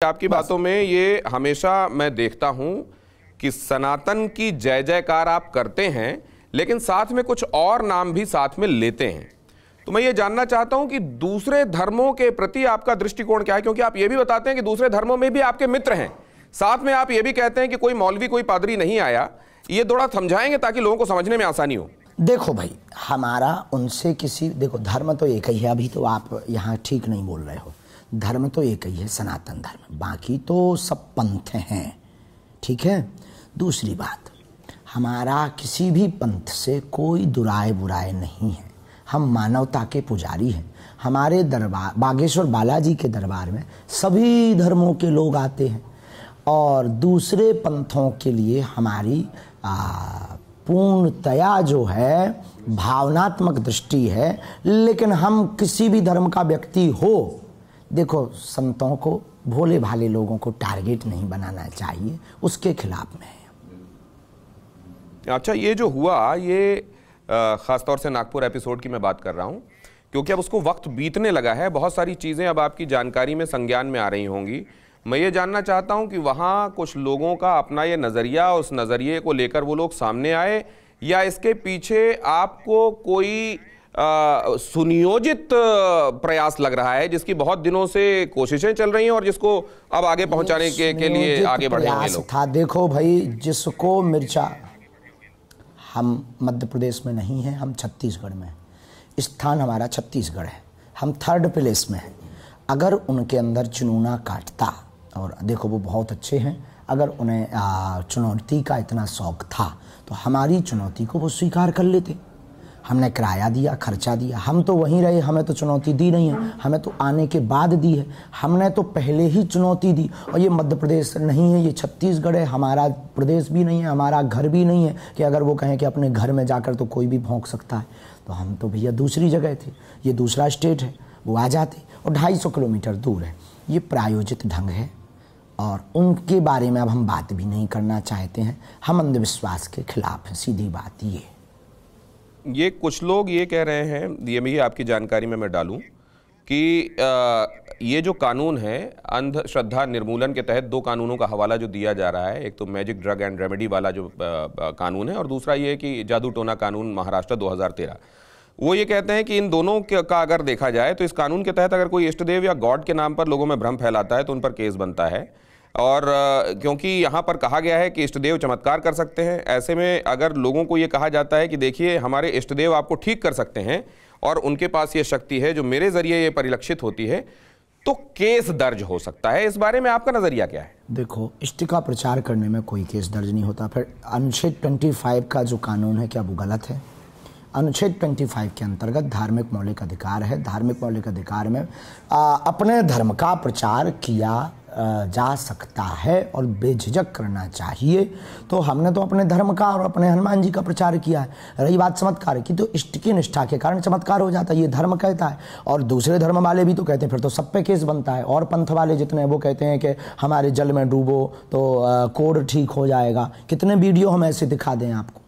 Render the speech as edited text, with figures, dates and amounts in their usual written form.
आपकी बातों में ये हमेशा मैं देखता हूं कि सनातन की जय जयकार आप करते हैं, लेकिन साथ में कुछ और नाम भी साथ में लेते हैं। तो मैं ये जानना चाहता हूं कि दूसरे धर्मों के प्रति आपका दृष्टिकोण क्या है, क्योंकि आप ये भी बताते हैं कि दूसरे धर्मों में भी आपके मित्र हैं, साथ में आप ये भी कहते हैं कि कोई मौलवी कोई पादरी नहीं आया। ये थोड़ा समझाएंगे ताकि लोगों को समझने में आसानी हो। देखो भाई, हमारा उनसे देखो धर्म तो एक ही है। अभी तो आप यहाँ ठीक नहीं बोल रहे हो। धर्म तो एक ही है, सनातन धर्म, बाकी तो सब पंथ हैं, ठीक है। दूसरी बात, हमारा किसी भी पंथ से कोई दुराए बुराए नहीं है। हम मानवता के पुजारी हैं। हमारे दरबार बागेश्वर बालाजी के दरबार में सभी धर्मों के लोग आते हैं और दूसरे पंथों के लिए हमारी पूर्णतया जो है भावनात्मक दृष्टि है। लेकिन हम किसी भी धर्म का व्यक्ति हो, देखो संतों को, भोले भाले लोगों को टारगेट नहीं बनाना चाहिए, उसके खिलाफ में है। अच्छा, ये जो हुआ ये खासतौर से नागपुर एपिसोड की मैं बात कर रहा हूं, क्योंकि अब उसको वक्त बीतने लगा है, बहुत सारी चीजें अब आपकी जानकारी में संज्ञान में आ रही होंगी। मैं ये जानना चाहता हूं कि वहां कुछ लोगों का अपना ये नजरिया, उस नजरिए को लेकर वो लोग सामने आए, या इसके पीछे आपको कोई सुनियोजित प्रयास लग रहा है जिसकी बहुत दिनों से कोशिशें चल रही हैं और जिसको अब आगे पहुंचाने के लिए आगे बढ़ेंगे लोग? था। देखो भाई, जिसको मिर्चा, हम मध्य प्रदेश में नहीं हैं, हम छत्तीसगढ़ में हैं। स्थान हमारा छत्तीसगढ़ है, हम 3rd प्लेस में हैं। अगर उनके अंदर जुनूना काटता, और देखो वो बहुत अच्छे हैं, अगर उन्हें चुनौती का इतना शौक था तो हमारी चुनौती को वो स्वीकार कर लेते। हमने किराया दिया, खर्चा दिया, हम तो वहीं रहे, हमें तो चुनौती दी नहीं है, हमें तो आने के बाद दी है। हमने तो पहले ही चुनौती दी। और ये मध्य प्रदेश नहीं है, ये छत्तीसगढ़ है, हमारा प्रदेश भी नहीं है, हमारा घर भी नहीं है कि अगर वो कहें कि अपने घर में जाकर तो कोई भी भौंक सकता है। तो हम तो भैया दूसरी जगह थे, ये दूसरा स्टेट है, वो आ जाते, और 250 किलोमीटर दूर है। ये प्रायोजित ढंग है और उनके बारे में अब हम बात भी नहीं करना चाहते हैं। हम अंधविश्वास के खिलाफ हैं, सीधी बात ये कुछ लोग ये कह रहे हैं, ये भी आपकी जानकारी में मैं डालूं कि ये जो कानून है अंधश्रद्धा निर्मूलन के तहत 2 कानूनों का हवाला जो दिया जा रहा है, एक तो मैजिक ड्रग एंड रेमेडी वाला जो कानून है, और दूसरा ये कि जादू टोना कानून महाराष्ट्र 2013। वो ये कहते हैं कि इन दोनों का अगर देखा जाए तो इस कानून के तहत अगर कोई इष्टदेव या गॉड के नाम पर लोगों में भ्रम फैलाता है तो उन पर केस बनता है। और क्योंकि यहाँ पर कहा गया है कि इष्टदेव चमत्कार कर सकते हैं, ऐसे में अगर लोगों को ये कहा जाता है कि देखिए हमारे इष्टदेव आपको ठीक कर सकते हैं और उनके पास ये शक्ति है जो मेरे जरिए ये परिलक्षित होती है, तो केस दर्ज हो सकता है। इस बारे में आपका नजरिया क्या है? देखो, इष्ट का प्रचार करने में कोई केस दर्ज नहीं होता। फिर अनुच्छेद 25 का जो कानून है, क्या वो गलत है? अनुच्छेद 25 के अंतर्गत धार्मिक मौलिक अधिकार है। धार्मिक मौलिक अधिकार में अपने धर्म का प्रचार किया जा सकता है और बेझिझक करना चाहिए। तो हमने तो अपने धर्म का और अपने हनुमान जी का प्रचार किया है। रही बात चमत्कार की, तो इष्ट की निष्ठा के कारण चमत्कार हो जाता है, ये धर्म कहता है। और दूसरे धर्म वाले भी तो कहते हैं, फिर तो सब पे केस बनता है। और पंथ वाले जितने वो कहते हैं कि हमारे जल में डूबो तो कोढ़ ठीक हो जाएगा। कितने वीडियो हम ऐसे दिखा दें आपको?